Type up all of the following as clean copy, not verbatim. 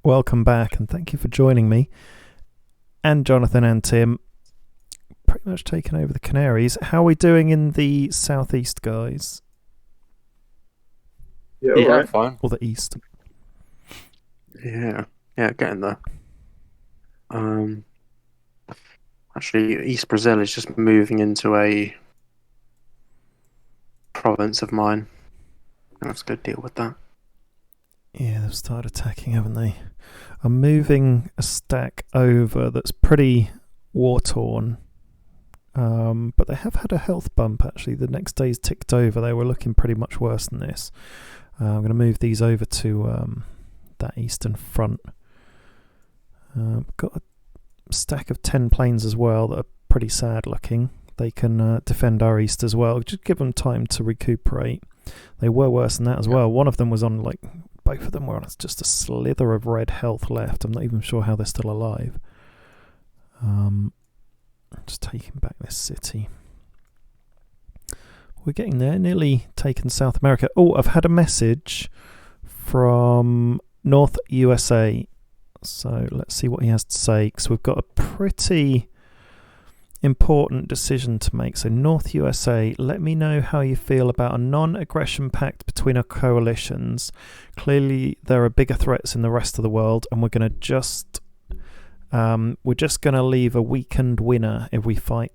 Welcome back, and thank you for joining me and Jonathan and Tim. Pretty much taken over the Canaries. How are we doing in the southeast, guys? Yeah, all Yeah, right. fine. Or the east? Yeah, getting there. Um, Actually, East Brazil is just moving into a province of mine. I have to go deal with that. Yeah, they've started attacking, haven't they? I'm moving a stack over that's pretty war-torn. But they have had a health bump, actually. The next day's ticked over. They were looking pretty much worse than this. I'm going to move these over to that eastern front. Got a stack of 10 planes as well that are pretty sad looking. They can defend our east as well. Just give them time to recuperate. They were worse than that as well. One of them was on, both of them were on just a slither of red health left. I'm not even sure how they're still alive. Just taking back this city. We're getting there, nearly taken South America. Oh, I've had a message from North USA. So let's see what he has to say, because we've got a pretty important decision to make. So North USA, let me know how you feel about a non-aggression pact between our coalitions. Clearly there are bigger threats in the rest of the world, and we're just going to leave a weakened winner if we fight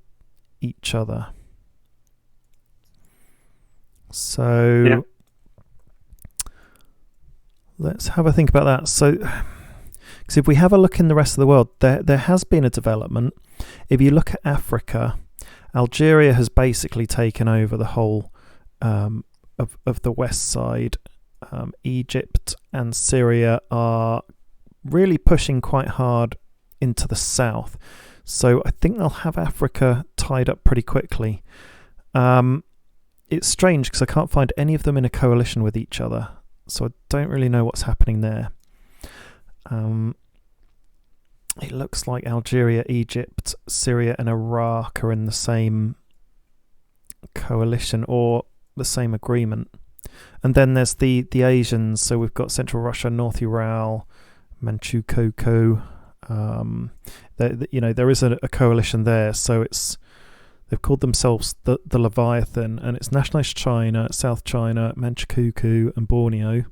each other. So let's have a think about that. So, because if we have a look in the rest of the world, there has been a development. If you look at Africa, Algeria has basically taken over the whole of the west side. Egypt and Syria are really pushing quite hard into the south. So I think they'll have Africa tied up pretty quickly. It's strange because I can't find any of them in a coalition with each other. So I don't really know what's happening there. It looks like Algeria, Egypt, Syria and Iraq are in the same coalition or the same agreement. And then there's the Asians. So we've got Central Russia, North Ural, Manchukuo. There is a coalition there. So they've called themselves the Leviathan, and it's nationalist China, South China, Manchukuo and Borneo.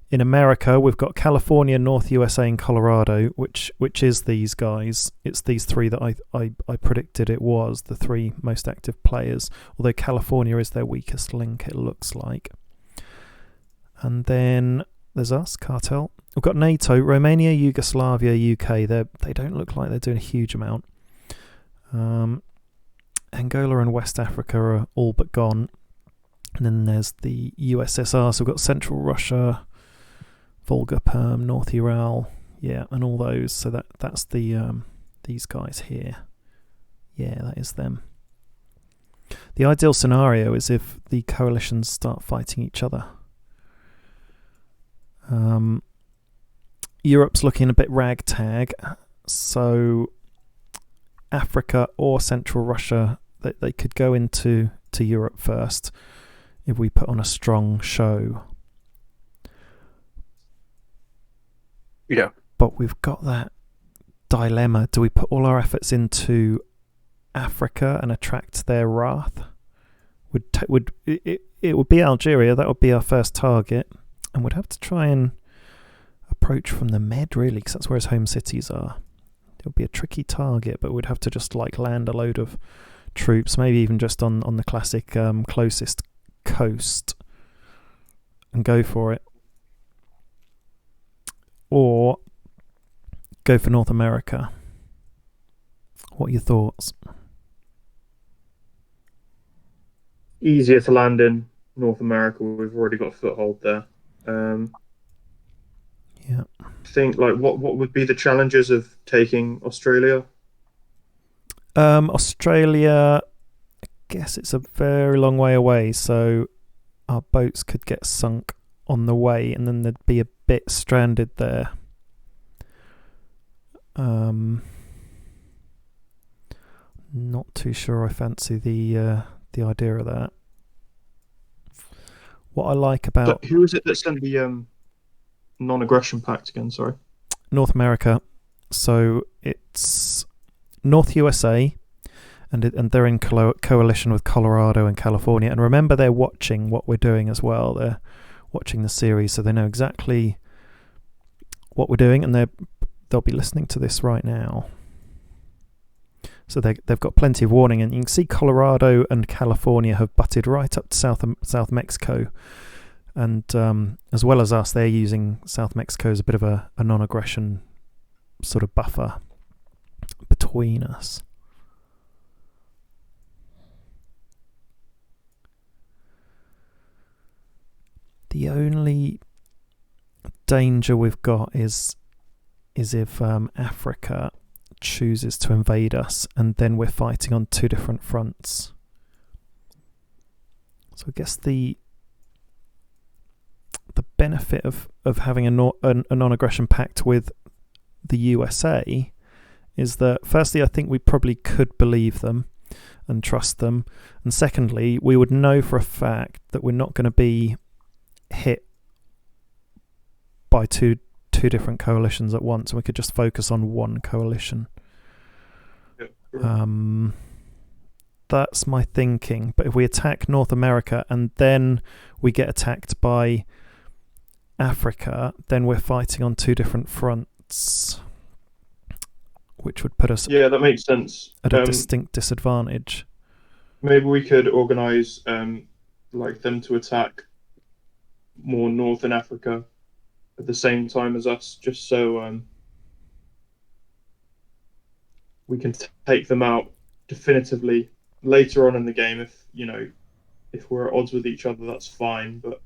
In America, we've got California, North USA, and Colorado, which is these guys. It's these three that I predicted it was, the three most active players, although California is their weakest link, it looks like. And then there's us, Cartel. We've got NATO, Romania, Yugoslavia, UK. They don't look like they're doing a huge amount. Angola and West Africa are all but gone. And then there's the USSR, so we've got Central Russia, Volga, Perm, North Ural, and all those. So that's these guys here. Yeah, that is them. The ideal scenario is if the coalitions start fighting each other. Europe's looking a bit ragtag, so Africa or Central Russia, they could go into Europe first if we put on a strong show. Yeah. But we've got that dilemma. Do we put all our efforts into Africa and attract their wrath? It would be Algeria. That would be our first target, and we'd have to try and approach from the Med, really, because that's where his home cities are. It would be a tricky target, but we'd have to just land a load of troops, maybe even just on the classic closest coast, and go for it. Or go for North America. What are your thoughts? Easier to land in North America. We've already got a foothold there. Yeah. Think what would be the challenges of taking Australia? Australia, I guess it's a very long way away, so our boats could get sunk on the way, and then there'd be a bit stranded there. Not too sure I fancy the idea of that. What I like about Who is it that sent the non-aggression pact again? Sorry. North America. So it's North USA, and they're in coalition with Colorado and California. And remember, they're watching what we're doing as well. They're watching the series, so they know exactly what we're doing, and they'll be listening to this right now. So they've got plenty of warning, and you can see Colorado and California have butted right up to South Mexico, and as well as us, they're using South Mexico as a bit of a non-aggression sort of buffer between us. The only danger we've got is if Africa chooses to invade us, and then we're fighting on two different fronts. So I guess the benefit of having a non-aggression pact with the USA is that, firstly, I think we probably could believe them and trust them, and secondly, we would know for a fact that we're not going to be hit by two different coalitions at once, and we could just focus on one coalition. Yeah, sure. That's my thinking. But if we attack North America and then we get attacked by Africa, then we're fighting on two different fronts, which would put us That makes sense. at a distinct disadvantage. Maybe we could organize like them to attack more northern Africa at the same time as us, just so we can take them out definitively later on in the game. If we're at odds with each other, that's fine, but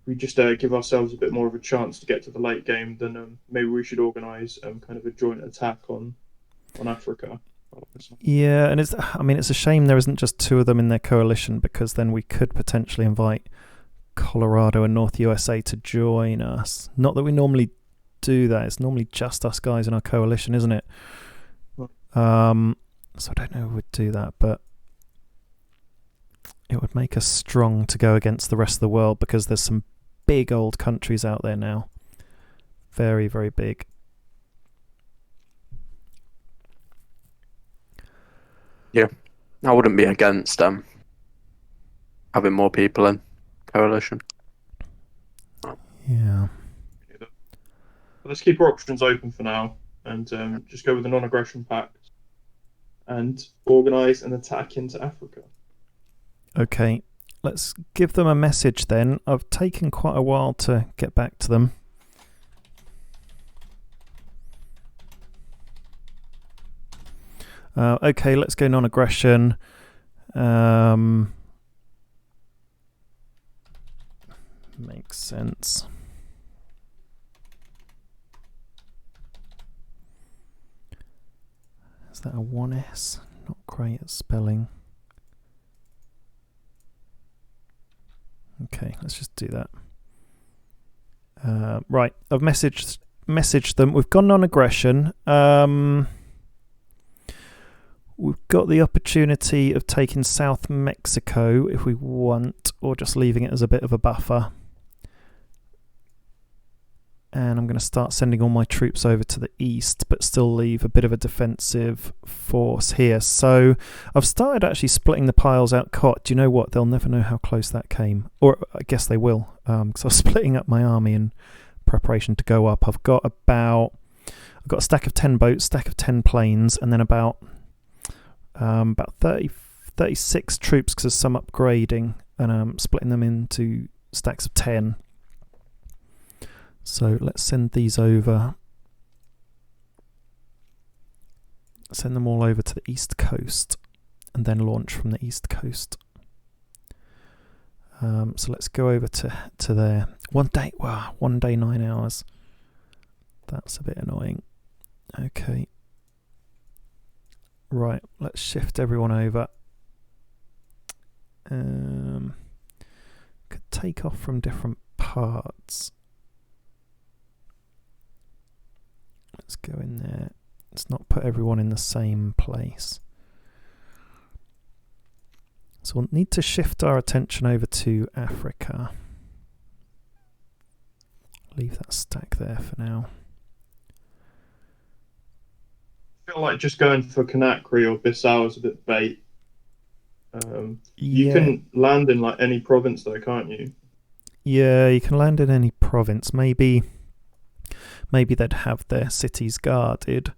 we just give ourselves a bit more of a chance to get to the late game, then maybe we should organize kind of a joint attack on Africa. Yeah, and it's a shame there isn't just two of them in their coalition, because then we could potentially invite Colorado and North USA to join us. Not that we normally do that. It's normally just us guys in our coalition, isn't it? So I don't know if we'd do that, but it would make us strong to go against the rest of the world, because there's some big old countries out there now. Very, very big. Yeah, I wouldn't be against having more people in coalition. Yeah. Let's keep our options open for now, and just go with the non-aggression pact and organize an attack into Africa. Okay, let's give them a message then. I've taken quite a while to get back to them. Okay, let's go non-aggression. Makes sense. Is that a 1S? Not great at spelling. Okay, let's just do that. Right, I've messaged them. We've gone non-aggression. We've got the opportunity of taking South Mexico if we want, or just leaving it as a bit of a buffer. And I'm going to start sending all my troops over to the east, but still leave a bit of a defensive force here. So I've started actually splitting the piles out. Do you know what? They'll never know how close that came. Or I guess they will, because I'm splitting up my army in preparation to go up. I've got a stack of 10 boats, stack of 10 planes, and then about 36 troops, because there's some upgrading, and I'm splitting them into stacks of 10. So let's send these over. Send them all over to the east coast, and then launch from the east coast. So let's go over to there. 1 day, 9 hours. That's a bit annoying. Okay. Right, let's shift everyone over. Could take off from different parts. Let's go in there. Let's not put everyone in the same place. So we'll need to shift our attention over to Africa. leave that stack there for now. I feel like just going for Conakry or Bissau is a bit bait. You Yeah, can land in like any province though, can't you? yeah, you can land in any province. Maybe they'd have their cities guarded.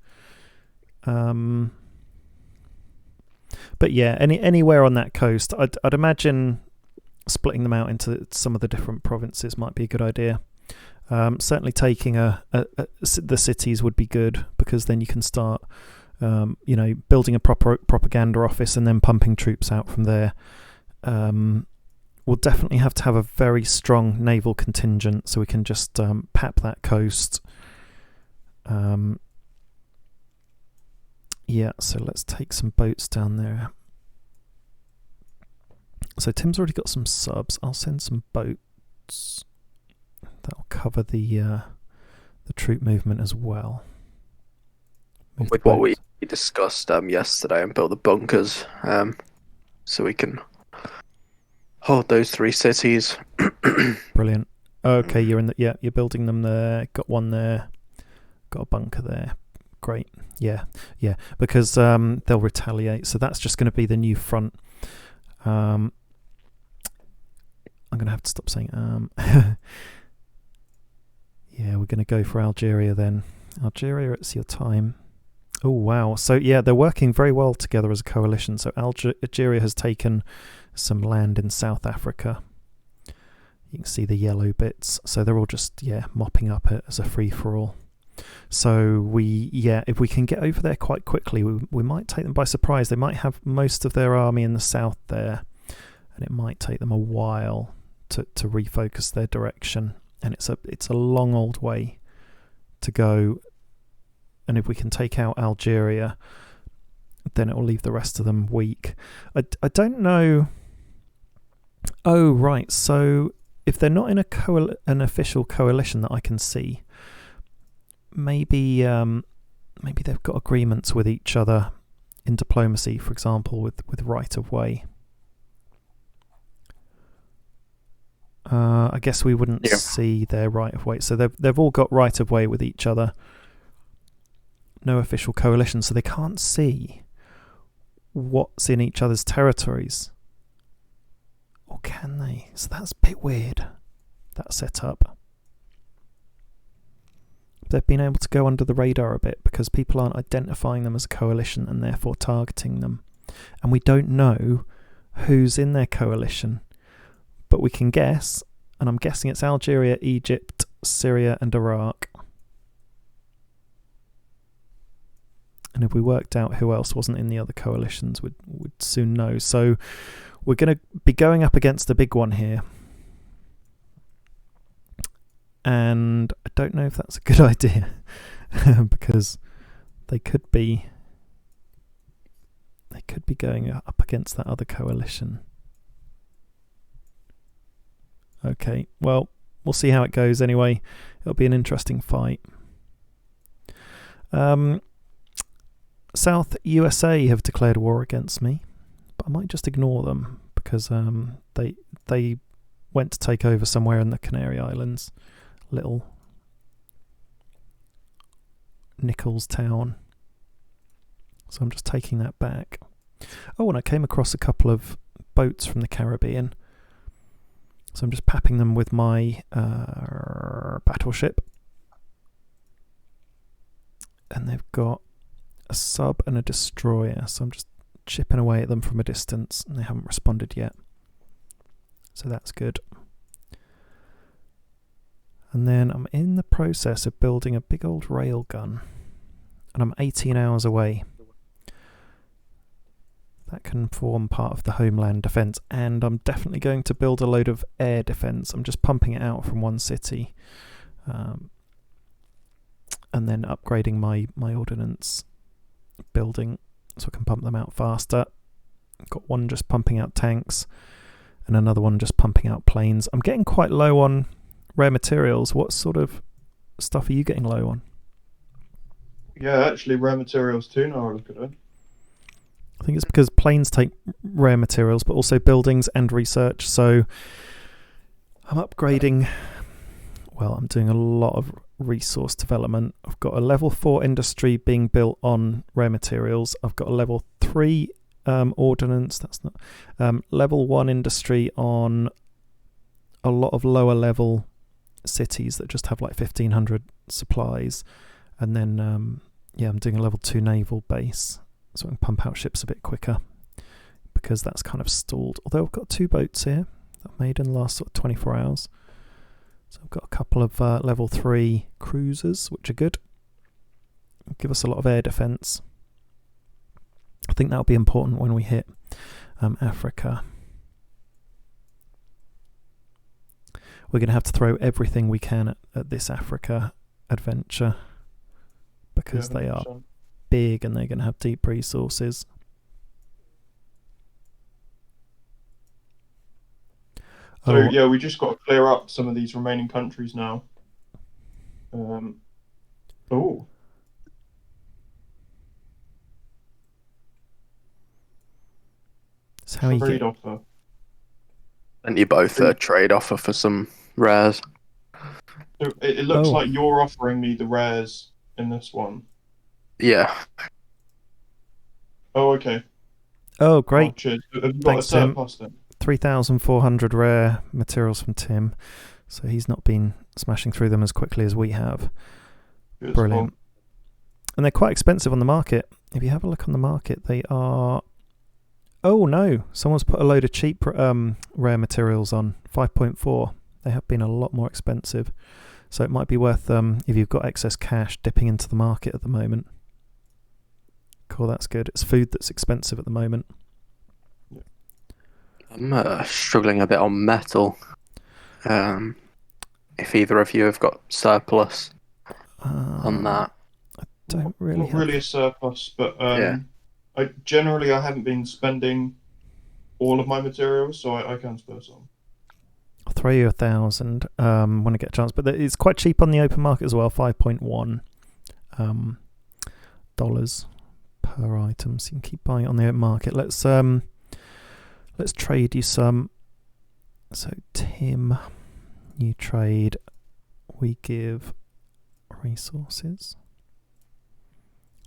But yeah, anywhere on that coast, I'd imagine splitting them out into some of the different provinces might be a good idea. Certainly taking the cities would be good, because then you can start building a proper propaganda office and then pumping troops out from there. We'll definitely have to have a very strong naval contingent so we can just pap that coast. Yeah, so let's take some boats down there. So Tim's already got some subs. I'll send some boats. That'll cover the troop movement as well. With what we discussed yesterday, and built the bunkers, so we can hold those 3 cities. Brilliant. Okay, you're building them there. Got one there. Got a bunker there. Great. Yeah, because they'll retaliate. So that's just going to be the new front. I'm going to have to stop saying Yeah, we're going to go for Algeria then. Algeria, it's your time. Oh, wow. So, yeah, they're working very well together as a coalition. So Algeria has taken some land in South Africa. You can see the yellow bits. So they're all just, mopping up it as a free-for-all. So if we can get over there quite quickly, we might take them by surprise. They might have most of their army in the south there, and it might take them a while to refocus their direction. And it's a long old way to go. And if we can take out Algeria, then it will leave the rest of them weak. I don't know. Oh, right. So if they're not in an official coalition that I can see, maybe they've got agreements with each other in diplomacy, for example, with right of way. I guess we wouldn't see their right of way. So they've all got right of way with each other. No official coalition, so they can't see what's in each other's territories. Or can they? So that's a bit weird, that setup. They've been able to go under the radar a bit because people aren't identifying them as a coalition and therefore targeting them. And we don't know who's in their coalition, but we can guess, and I'm guessing it's Algeria, Egypt, Syria and Iraq. And if we worked out who else wasn't in the other coalitions, we'd soon know. So we're going to be going up against a big one here. And I don't know if that's a good idea because they could be going up against that other coalition. Okay, well, we'll see how it goes anyway. It'll be an interesting fight. South USA have declared war against me, but I might just ignore them because they went to take over somewhere in the Canary Islands, little Nichols town. So I'm just taking that back. Oh, and I came across a couple of boats from the Caribbean. So I'm just papping them with my battleship. And they've got a sub and a destroyer. So I'm just chipping away at them from a distance, and they haven't responded yet. So that's good. And then I'm in the process of building a big old railgun. And I'm 18 hours away. That can form part of the homeland defence. And I'm definitely going to build a load of air defence. I'm just pumping it out from one city. And then upgrading my ordnance building so I can pump them out faster. I've got one just pumping out tanks. And another one just pumping out planes. I'm getting quite low on rare materials. What sort of stuff are you getting low on? Yeah, actually, rare materials too. Now I look at it. I think it's because planes take rare materials, but also buildings and research. So I'm upgrading Well, I'm doing a lot of resource development. I've got a level 4 industry being built on rare materials. I've got a level 3 ordnance. That's not level 1 industry on a lot of lower level cities that just have like 1,500 supplies. And then I'm doing a level 2 naval base, so I can pump out ships a bit quicker, because that's kind of stalled. Although I've got 2 boats here that I've made in the last sort of 24 hours. So I've got a couple of level 3 cruisers, which are good. Give us a lot of air defence. I think that'll be important when we hit Africa. We're going to have to throw everything we can at this Africa adventure, because they are big and they're going to have deep resources. So we just got to clear up some of these remaining countries now. So how trade offer. And you both trade offer for some rares. So it looks like you're offering me the rares in this one. Yeah. Oh, okay. Oh, great. Oh, cheers. Have you got a surplus then? 3,400 rare materials from Tim, so he's not been smashing through them as quickly as we have. Beautiful. Brilliant. And they're quite expensive on the market. If you have a look on the market, they are... Oh no, someone's put a load of cheap rare materials on, 5.4. They have been a lot more expensive, so it might be worth, if you've got excess cash, dipping into the market at the moment. Cool, that's good. It's food that's expensive at the moment. I'm struggling a bit on metal. If either of you have got surplus on that. I don't really not really a surplus, but I haven't been spending all of my materials, so I can spare some. I'll throw you 1,000 when I get a chance, but it's quite cheap on the open market as well, $5.1 dollars per item, so you can keep buying it on the open market. Let's trade you some. So Tim, you trade, we give resources.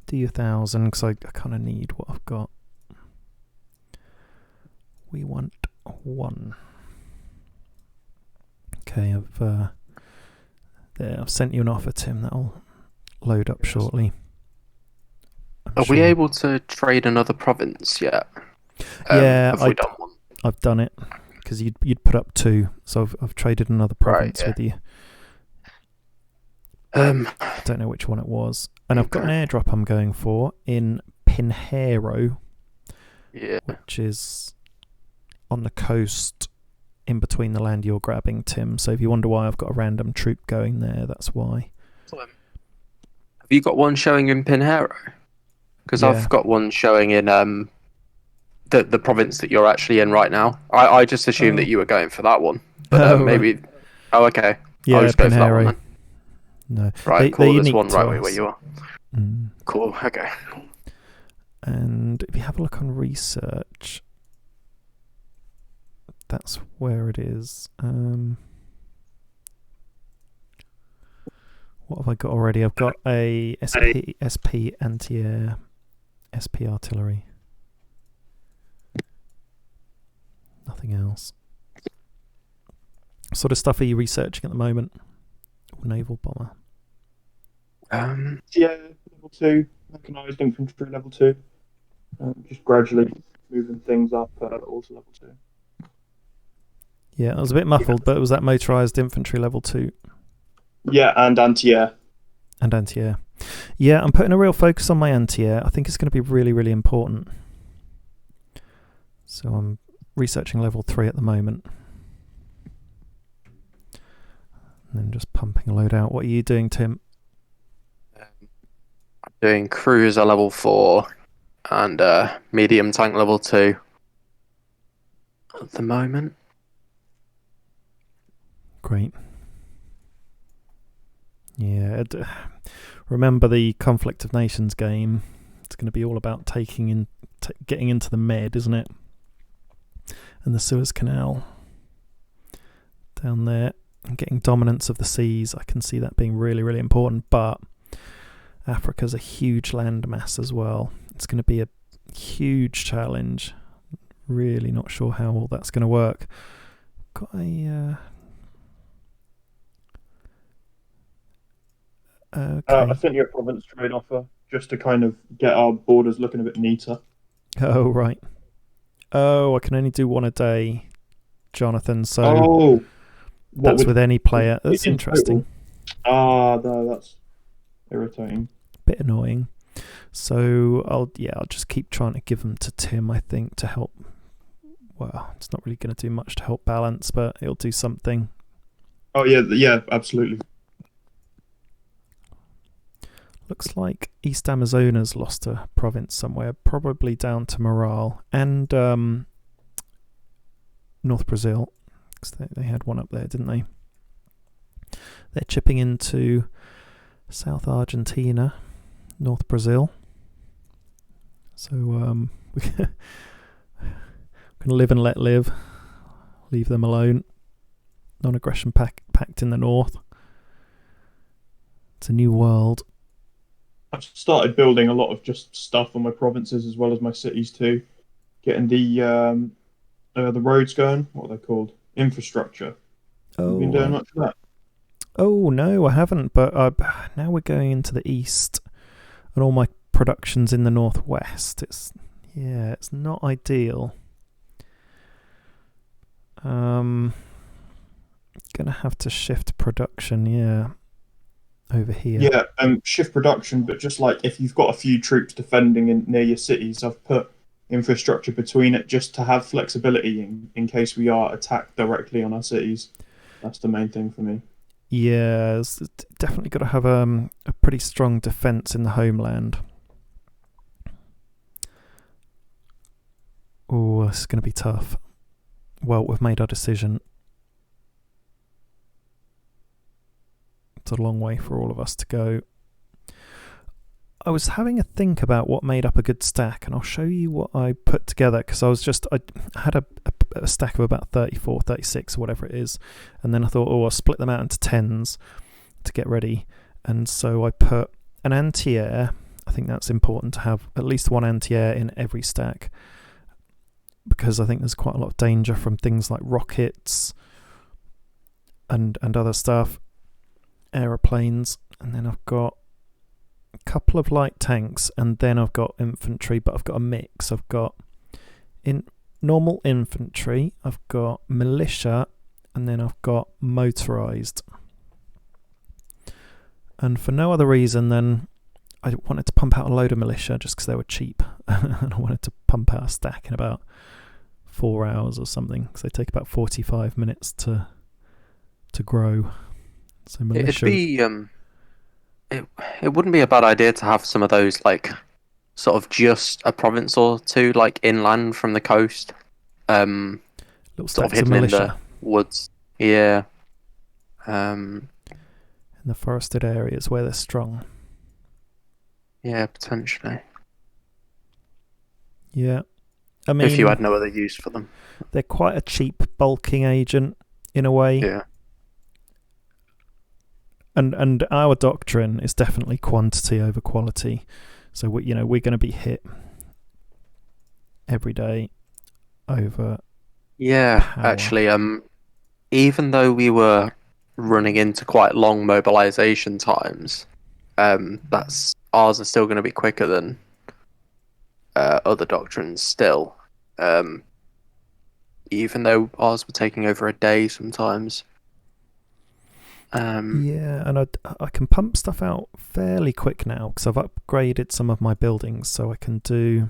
Do you 1,000, because I kind of need what I've got. We want 1. Okay, I've sent you an offer, Tim. That'll load up shortly. Are we able to trade another province yet? Yeah, have we done one? I've done it, because you'd put up 2, so I've traded another province with you. I don't know which one it was, and I've got an airdrop I'm going for in Pinheiro, which is on the coast in between the land you're grabbing, Tim. So if you wonder why I've got a random troop going there, that's why. Have you got one showing in Pinheiro? Because I've got one showing in the province that you're actually in right now. I just assumed that you were going for that one, but maybe. Right. Oh, okay. Yeah, I'll just go for that one then. No. Right, cool. There's one right where you are. Mm. Cool. Okay. And if you have a look on research, that's where it is. What have I got already? I've got a SP anti-air, SP artillery. Nothing else. What sort of stuff are you researching at the moment? Naval bomber. Level 2, mechanized infantry level 2. Just gradually moving things up also level 2. Yeah, I was a bit muffled, but it was that motorized infantry level 2. Yeah, and anti-air. And anti-air. Yeah, I'm putting a real focus on my anti-air. I think it's going to be really, really important. So I'm researching level 3 at the moment. And then just pumping a load out. What are you doing, Tim? I'm doing cruiser level 4 and medium tank level 2 at the moment. Great. Yeah. Remember the Conflict of Nations game? It's going to be all about getting into the Med, isn't it? And the Suez Canal down there. getting dominance of the seas. I can see that being really, really important. But Africa's a huge landmass as well. It's going to be a huge challenge. Really not sure how all that's going to work. Got a okay. I sent you a province trade offer just to kind of get our borders looking a bit neater. Oh, right. Oh, I can only do one a day, Jonathan. So that's with any player. That's interesting. No, that's irritating. Bit annoying. So I'll just keep trying to give them to Tim, I think, to help. Well, it's not really going to do much to help balance, but it'll do something. Oh yeah, absolutely. Looks like East Amazonas lost a province somewhere, probably down to morale, and North Brazil, because they had one up there, didn't they? They're chipping into South Argentina, North Brazil. So we're going to live and let live. Leave them alone. Non-aggression pact in the north. It's a new world. I've started building a lot of just stuff on my provinces as well as my cities too. Getting the roads going. What are they called? Infrastructure. Have you been doing much of that? Oh no, I haven't. But now we're going into the east, and all my production's in the northwest. It's not ideal. Gonna have to shift production, over here. Yeah, shift production, but just like if you've got a few troops defending near your cities, I've put infrastructure between it just to have flexibility in case we are attacked directly on our cities. That's the main thing for me. Yeah, it's definitely got to have a pretty strong defense in the homeland. Oh, this is going to be tough. Well, we've made our decision. It's a long way for all of us to go. I was having a think about what made up a good stack, and I'll show you what I put together, because I had a stack of about 34, 36 or whatever it is, and then I thought, I'll split them out into tens to get ready, and so I put an anti-air. I think that's important to have at least one anti-air in every stack, because I think there's quite a lot of danger from things like rockets and other stuff, aeroplanes, and then I've got a couple of light tanks, and then I've got infantry, but I've got a mix. I've got normal infantry, I've got militia, and then I've got motorized. And for no other reason than I wanted to pump out a load of militia just because they were cheap, and I wanted to pump out a stack in about 4 hours or something, because they take about 45 minutes to grow. So militia. It wouldn't be a bad idea to have some of those, like, sort of just a province or two, like, inland from the coast. Little sort of stacks of hidden in the militia woods. Yeah. in the forested areas where they're strong. Yeah, potentially. Yeah. I mean, if you had no other use for them. They're quite a cheap bulking agent in a way. Yeah. And our doctrine is definitely quantity over quality. So we're going to be hit every day over. Yeah, power. actually, even though we were running into quite long mobilization times, ours are still going to be quicker than other doctrines still. Even though ours were taking over a day sometimes. Yeah, and I can pump stuff out fairly quick now because I've upgraded some of my buildings, so I can do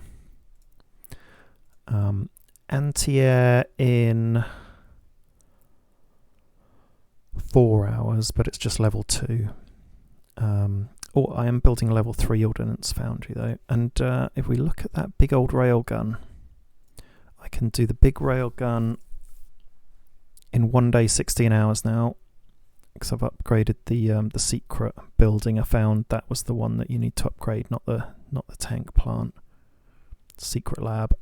anti-air in 4 hours, but it's just level 2. I am building a level 3 ordnance foundry though, and if we look at that big old railgun, I can do the big railgun in 1 day, 16 hours now. Because I've upgraded the secret building. I found that was the one that you need to upgrade, not the tank plant. Secret lab.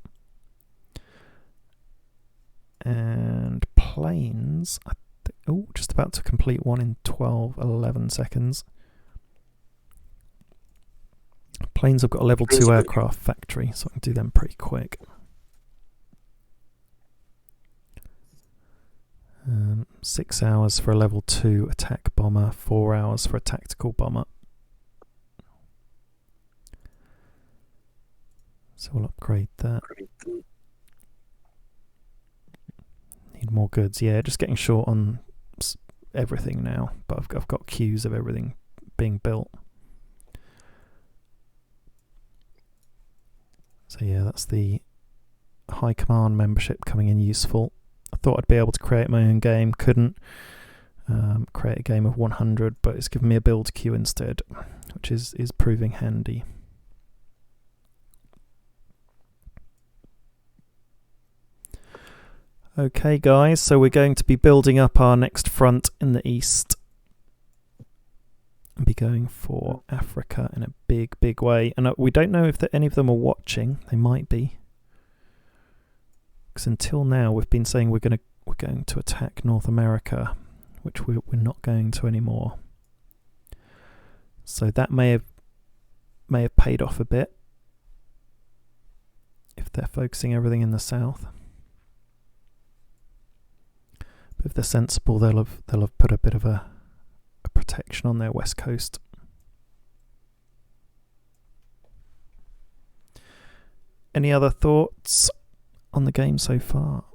And planes. Oh, just about to complete one in 11 seconds. Planes have got a level 2 aircraft factory, so I can do them pretty quick. 6 hours for a level 2 attack bomber, 4 hours for a tactical bomber. So we'll upgrade that. Need more goods. Yeah, just getting short on everything now, but I've got queues of everything being built. So yeah, that's the high command membership coming in useful. I thought I'd be able to create my own game, couldn't create a game of 100, but it's given me a build queue instead, which is proving handy. Okay guys, so we're going to be building up our next front in the east and be going for Africa in a big way. And we don't know if any of them are watching. They might be, because until now we've been saying we're going to attack North America, which we're not going to anymore. So that may have paid off a bit if they're focusing everything in the south. But if they're sensible, they'll have put a bit of a protection on their west coast. Any other thoughts on the game so far?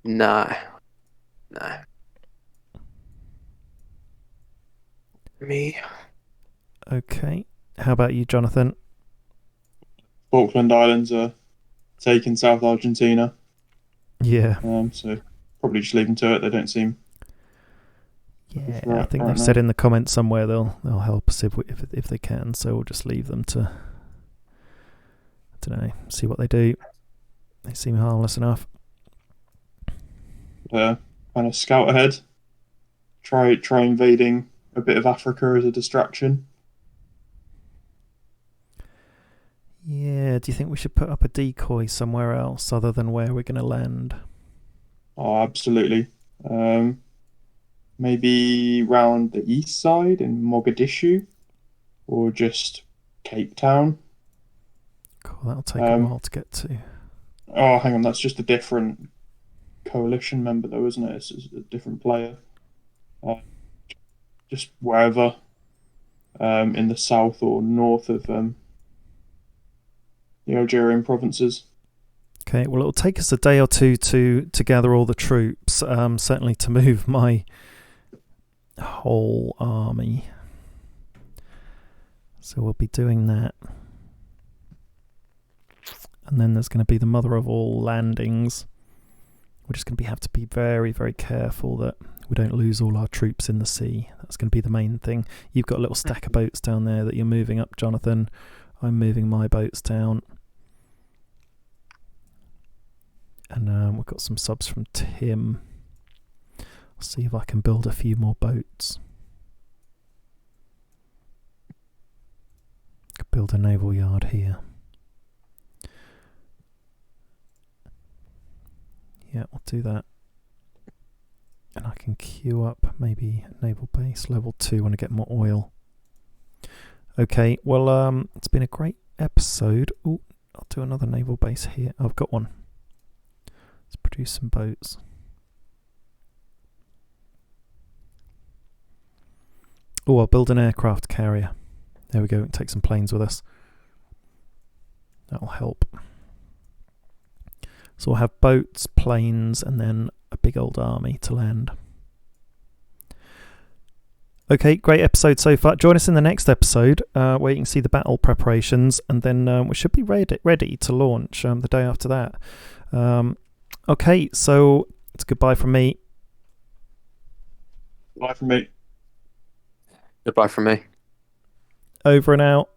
No. Me. Okay. How about you, Jonathan? Falkland Islands are taking South Argentina. Yeah. So probably just leave them to it. They don't seem. Yeah, I think they've said in the comments somewhere they'll help us if they can. So we'll just leave them to, I don't know, see what they do. They seem harmless enough. Kind of scout ahead. Try invading a bit of Africa as a distraction. Yeah, do you think we should put up a decoy somewhere else other than where we're going to land? Oh, absolutely. Maybe round the east side in Mogadishu, or just Cape Town. Cool, that'll take a while to get to. Oh, hang on, that's just a different coalition member, though, isn't it? It's a different player. Just wherever in the south or north of the Algerian provinces. Okay, well, it'll take us a day or two to gather all the troops, certainly to move my whole army. So we'll be doing that. And then there's going to be the mother of all landings. We're just going to have to be very, very careful that we don't lose all our troops in the sea. That's going to be the main thing. You've got a little stack of boats down there that you're moving up, Jonathan. I'm moving my boats down. And we've got some subs from Tim. I'll see if I can build a few more boats. Could build a naval yard here. Yeah, we'll do that. And I can queue up maybe a naval base level 2 when I get more oil. Okay, well, it's been a great episode. Oh, I'll do another naval base here. I've got one. Let's produce some boats. Oh, I'll build an aircraft carrier. There we go, take some planes with us. That'll help. So we'll have boats, planes, and then a big old army to land. Okay, great episode so far. Join us in the next episode where you can see the battle preparations, and then we should be ready to launch the day after that. Okay, so it's goodbye from me. Bye from me. Goodbye from me. Over and out.